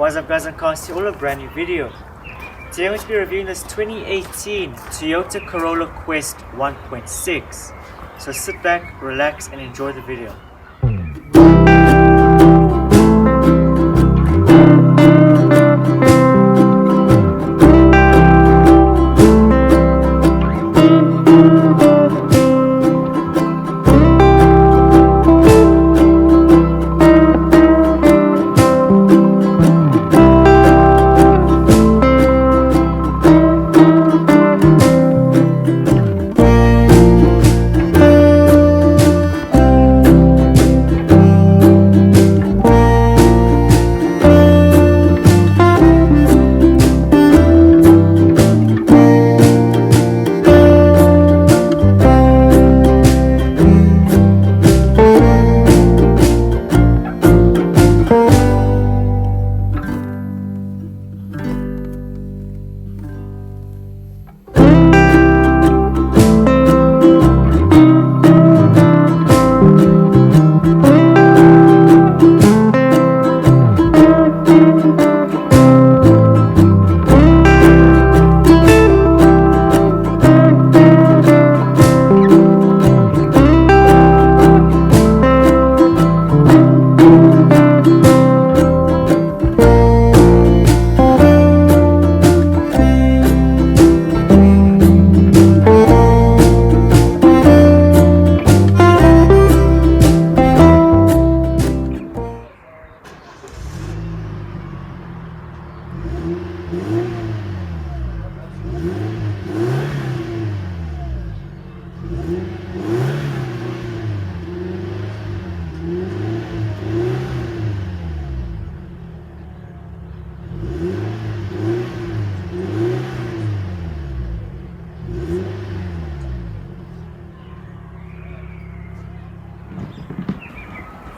What's up guys, I'm Corolla, a brand new video. Today I'm going to be reviewing this 2018 Toyota Corolla Quest 1.6. So sit back, relax and enjoy the video.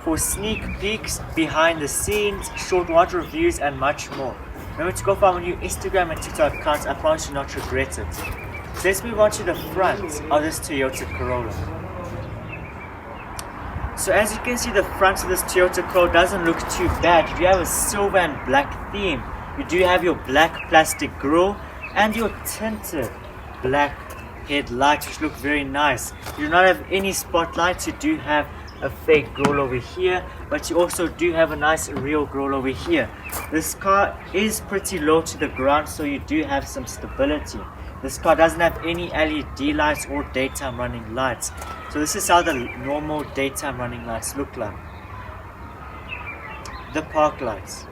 For sneak peeks, behind the scenes, short watch reviews and much more, remember to go follow my new Instagram and TikTok accounts. I promise you'll not regret it. So let's move on to the front of this Toyota Corolla. So as you can see, the front of this Toyota Corolla doesn't look too bad. You do have a silver and black theme. You do have your black plastic grille and your tinted black headlights, which look very nice. You do not have any spotlights. You do have a fake grille over here, but you also do have a nice real grille over here. This car is pretty low to the ground, so you do have some stability. This car doesn't have any LED lights or daytime running lights, so this is how the normal daytime running lights look like. The park lights,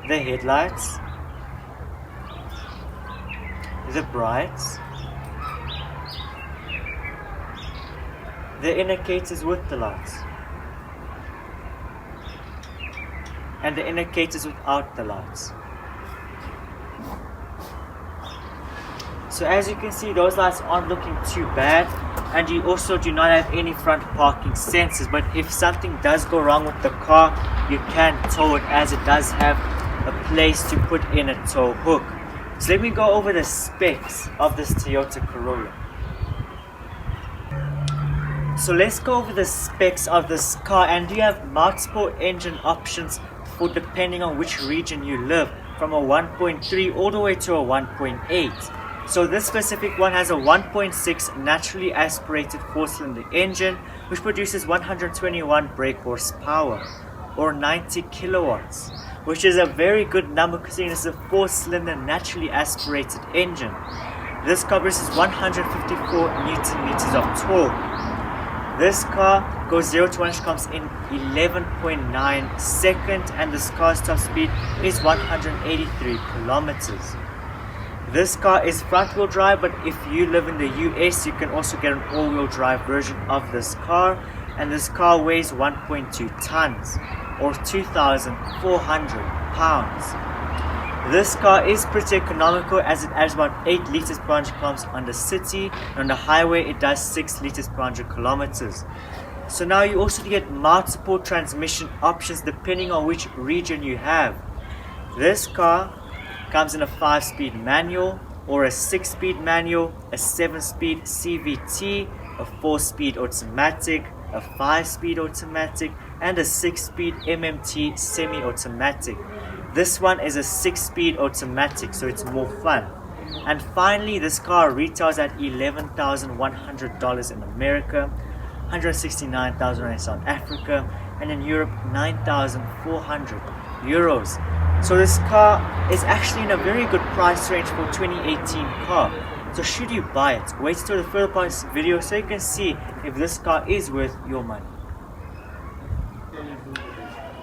the headlights, the brights, the indicators with the lights, and the indicators without the lights. So as you can see, those lights aren't looking too bad, and you also do not have any front parking sensors, but if something does go wrong with the car, you can tow it, as it does have a place to put in a tow hook. So let me go over the specs of this Toyota Corolla. So let's go over the specs of this car, and you have multiple engine options for depending on which region you live, from a 1.3 all the way to a 1.8. So this specific one has a 1.6 naturally aspirated 4-cylinder engine, which produces 121 brake horsepower or 90 kilowatts, which is a very good number considering it's a 4-cylinder naturally aspirated engine. This car produces 154 Newton meters of torque. This car goes 0 to 100 comes in 11.9 seconds, and this car's top speed is 183 kilometers. This car is front wheel drive, but if you live in the US, you can also get an all-wheel drive version of this car, and this car weighs 1.2 tons or 2,400 pounds. This car is pretty economical, as it adds about 8 liters per 100 kilometers on the city, and on the highway it does 6 liters per 100 kilometers. So now you also get multiple transmission options depending on which region you have. This car comes in a 5-speed manual or a 6-speed manual, a 7-speed CVT, a 4-speed automatic, a 5-speed automatic, and a 6-speed MMT semi-automatic. This one is a 6-speed automatic, so it's more fun. And finally, this car retails at $11,100 in America, $169,000 in South Africa, and in Europe 9,400 euros. So this car is actually in a very good price range for a 2018 car. So should you buy it, wait till the further part of this video so you can see if this car is worth your money.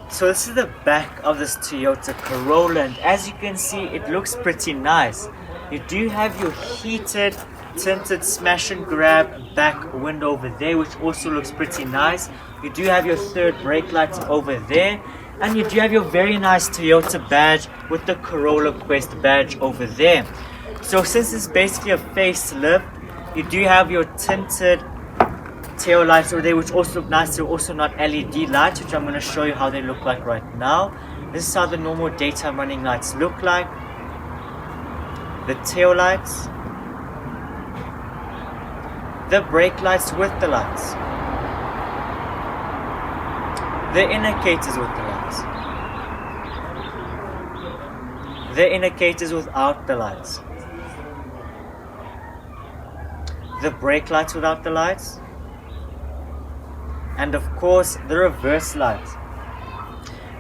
So this is the back of this Toyota Corolla, and as you can see, it looks pretty nice. You do have your heated tinted smash and grab back window over there, which also looks pretty nice. You do have your third brake lights over there, and you do have your very nice Toyota badge with the Corolla Quest badge over there. So since it's basically a facelift, you do have your tinted tail lights over there, which also look nice. They're also not LED lights, which I'm going to show you how they look like right now. This is how the normal daytime running lights look like. The tail lights, the brake lights with the lights, the indicators with the lights, the indicators without the lights, the brake lights without the lights, and of course the reverse lights.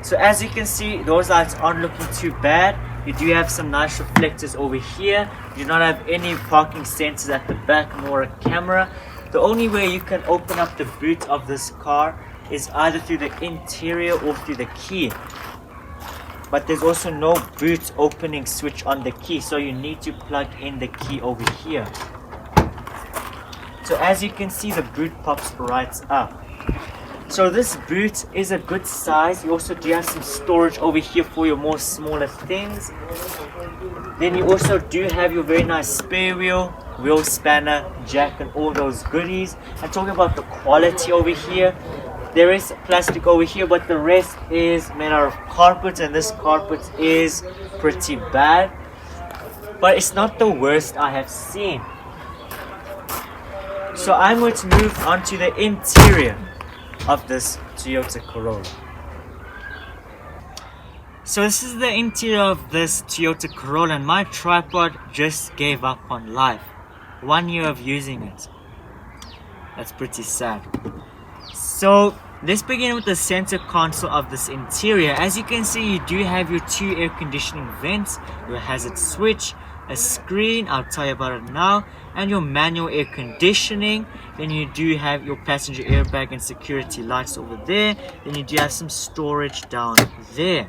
So as you can see, those lights aren't looking too bad. You do have some nice reflectors over here. You do not have any parking sensors at the back nor a camera. The only way you can open up the boot of this car is either through the interior or through the key. But there's also no boot opening switch on the key, so you need to plug in the key over here. So as you can see, the boot pops right up. So this boot is a good size. You also do have some storage over here for your more smaller things. Then you also do have your very nice spare wheel spanner, jack, and all those goodies. And talking about the quality over here, there is plastic over here, but the rest is made out of carpet, and this carpet is pretty bad. But it's not the worst I have seen. So I'm going to move on to the interior of this Toyota Corolla. So this is the interior of this Toyota Corolla, and my tripod just gave up on life. 1 year of using it. That's pretty sad. So let's begin with the center console of this interior. As you can see, you do have your 2 air conditioning vents, your hazard switch, a screen, I'll tell you about it now, and your manual air conditioning. Then you do have your passenger airbag and security lights over there. Then you do have some storage down there.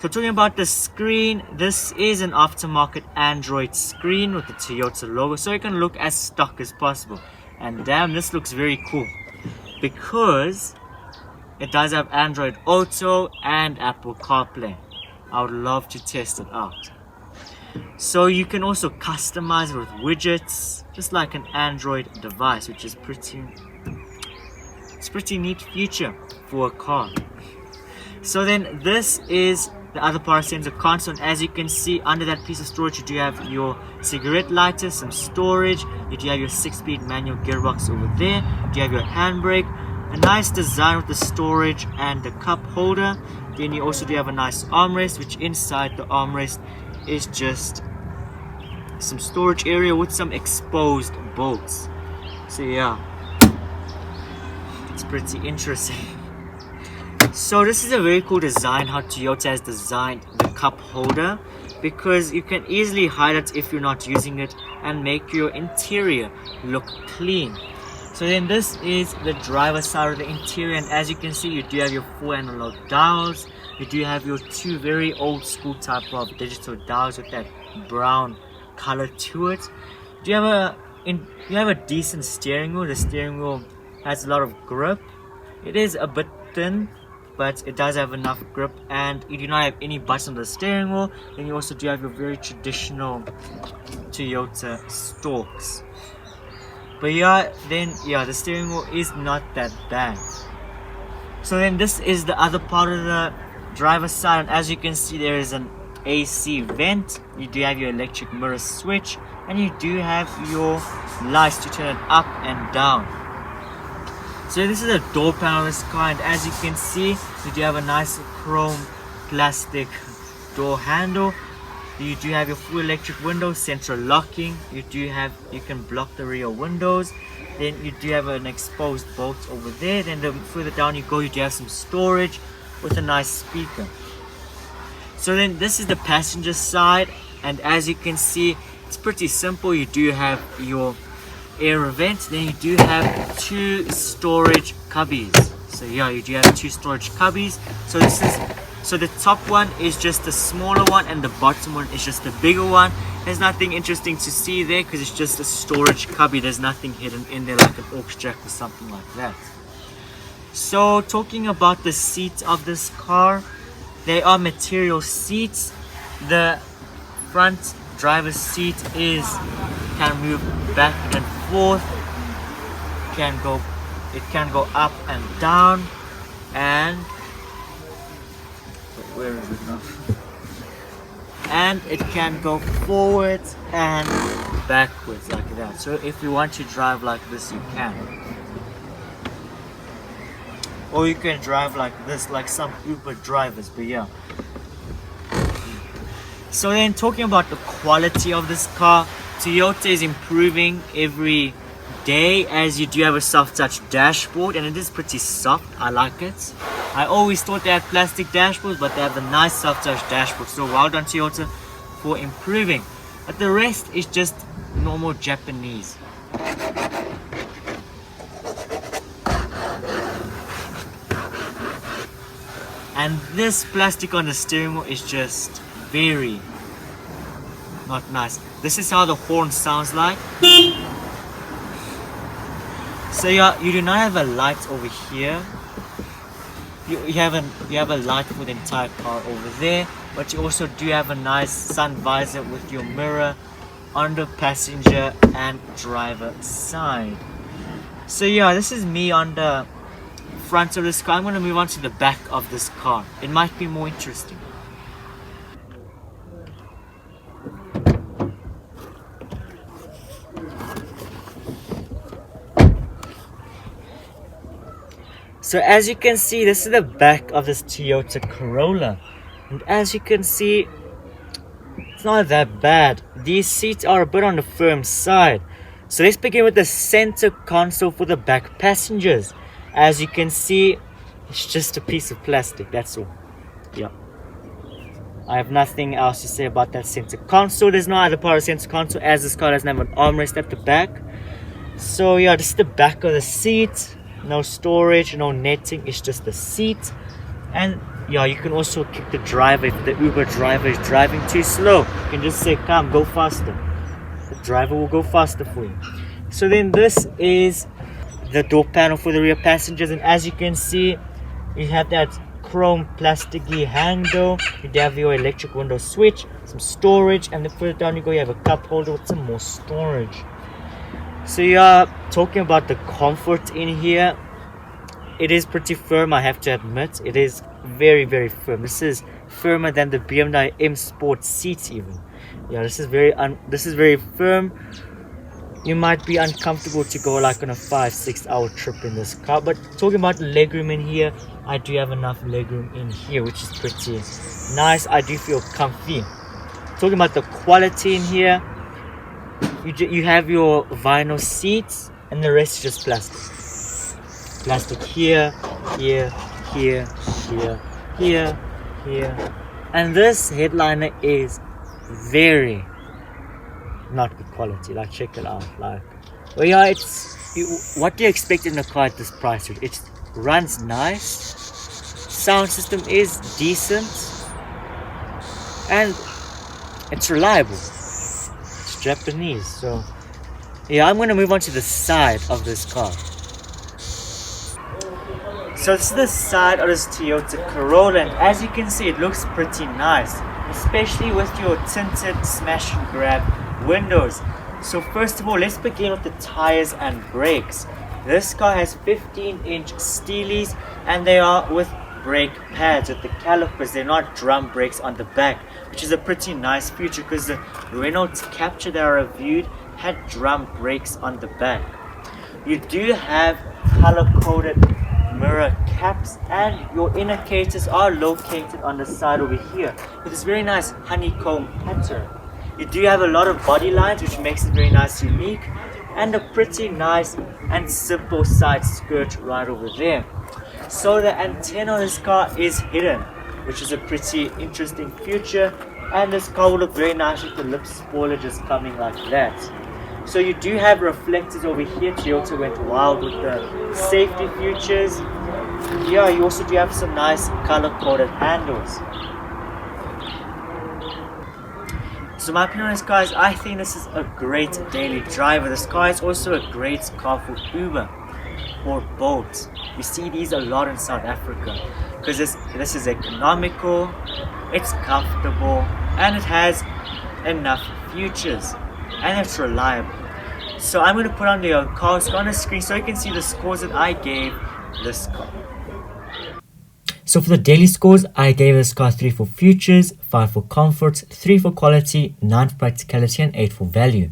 So talking about the screen, this is an aftermarket Android screen with the Toyota logo, so it can look as stock as possible. And damn, this looks very cool because it does have Android Auto and Apple CarPlay. I would love to test it out. So you can also customize it with widgets, just like an Android device, which is pretty neat feature for a car. So then this is the other part of the center console, and as you can see, under that piece of storage you do have your cigarette lighter, some storage, you do have your 6-speed manual gearbox over there, you do have your handbrake, a nice design with the storage and the cup holder. Then you also do have a nice armrest, which inside the armrest is just some storage area with some exposed bolts. So yeah, it's pretty interesting. So this is a very cool design, how Toyota has designed the cup holder, because you can easily hide it if you're not using it and make your interior look clean. So then this is the driver's side of the interior, and as you can see, you do have your 4 analog dials. You do have your 2 very old school type of digital dials with that brown color to it. You have a decent steering wheel. The steering wheel has a lot of grip. It is a bit thin, but it does have enough grip, and you do not have any buttons on the steering wheel. Then you also do have your very traditional Toyota stalks. But the steering wheel is not that bad. So then this is the other part of the driver's side, and as you can see, there is an AC vent. You do have your electric mirror switch, and you do have your lights to turn it up and down. So this is a door panel of this car, and as you can see, you do have a nice chrome plastic door handle. You do have your full electric windows, central locking. You can block the rear windows. Then you do have an exposed bolt over there. Then further down you go, you do have some storage with a nice speaker. So then this is the passenger side, and as you can see, it's pretty simple. You do have your air vent, then you do have two storage cubbies. So yeah, you do have two storage cubbies. So the top one is just the smaller one, and the bottom one is just the bigger one. There's nothing interesting to see there because it's just a storage cubby. There's nothing hidden in there like an aux jack or something like that. So talking about the seats of this car, they are material seats. The front driver's seat can move back and forth. It can go up and down, and where is it now? And it can go forwards and backwards like that. So if you want to drive like this, you can. Or you can drive like this, like some Uber drivers, but yeah. So then talking about the quality of this car, Toyota is improving every day, as you do have a soft touch dashboard, and it is pretty soft. I like it. I always thought they had plastic dashboards, but they have the nice soft touch dashboard. So well done Toyota for improving. But the rest is just normal Japanese. And this plastic on the steering wheel is just very not nice. This is how the horn sounds like. So yeah, you do not have a light over here. You have a light for the entire car over there, but you also do have a nice sun visor with your mirror on the passenger and driver side. So yeah, this is me on the front of this car. I'm going to move on to the back of this car. It might be more interesting. So as you can see, this is the back of this Toyota Corolla, and as you can see, it's not that bad. These seats are a bit on the firm side. So let's begin with the center console for the back passengers. As you can see, it's just a piece of plastic, that's all. Yeah, I have nothing else to say about that center console. There's no other part of the center console, as this car doesn't have an armrest at the back. So yeah, this is the back of the seat. No storage, no netting, it's just the seat. And yeah, you can also kick the driver if the Uber driver is driving too slow. You can just say, come, go faster. The driver will go faster for you. So then this is the door panel for the rear passengers, and as you can see, you have that chrome plasticky handle. You have your electric window switch, some storage, and then further down you go, you have a cup holder with some more storage. So yeah, talking about the comfort in here, it is pretty firm, I have to admit. It is very, very firm. This is firmer than the BMW M Sport seats even. Yeah, this is very firm. You might be uncomfortable to go like on a 5-6 hour trip in this car, but talking about the legroom in here, I do have enough legroom in here, which is pretty nice. I do feel comfy. Talking about the quality in here, you have your vinyl seats, and the rest is just plastic. Plastic here, here, here, here, here, here. And this headliner is very not good quality. Like, check it out. Like, well, yeah, what do you expect in a car at this price? It runs nice. Sound system is decent, and it's reliable. Japanese. So yeah, I'm going to move on to the side of this car. So this is the side of this Toyota Corolla, and as you can see, it looks pretty nice, especially with your tinted smash and grab windows. So first of all, let's begin with the tires and brakes. This car has 15-inch steelies, and they are with brake pads with the calipers. They're not drum brakes on the back, which is a pretty nice feature because the Renault Capture that I reviewed had drum brakes on the back. You do have color-coded mirror caps, and your indicators are located on the side over here with this very nice honeycomb pattern. You do have a lot of body lines, which makes it very nice, unique, and a pretty nice and simple side skirt right over there. So the antenna on this car is hidden, which is a pretty interesting feature, and this car will look very nice with the lip spoiler just coming like that. So you do have reflectors over here. Toyota went wild with the safety features. Yeah, you also do have some nice color-coded handles. So my opinion on this car is, I think this is a great daily driver. This car is also a great car for Uber or Bolt. You see these a lot in South Africa because this is economical, it's comfortable, and it has enough features, and it's reliable. So I'm going to put on the Young Car Wiz Score on the screen so you can see the scores that I gave this car. So for the daily scores, I gave this car 3 for features, 5 for comfort, 3 for quality, 9 for practicality, and 8 for value,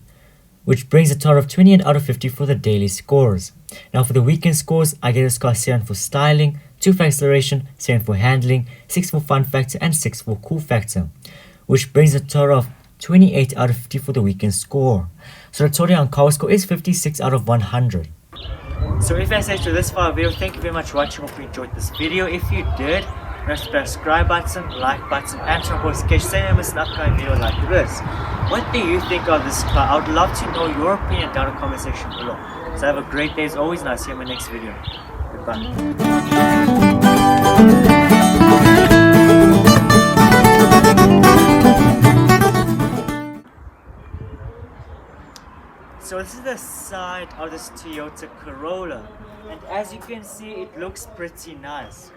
which brings a total of 28 out of 50 for the daily scores. Now for the weekend scores, I gave this car 7 for styling, 2 for acceleration, 7 for handling, 6 for fun factor, and 6 for cool factor, which brings a total of 28 out of 50 for the weekend score. So the total Young Car Wiz score is 56 out of 100. So if you guys stayed to this far video, thank you very much for watching. Hope you enjoyed this video. If you did, press the subscribe button, like button, and turn on notifications so you don't miss an upcoming video like this. What do you think of this car? I would love to know your opinion down in the comment section below. So have a great day as always, and I'll see you in my next video. Goodbye. So this is the side of this Toyota Corolla, and as you can see, it looks pretty nice.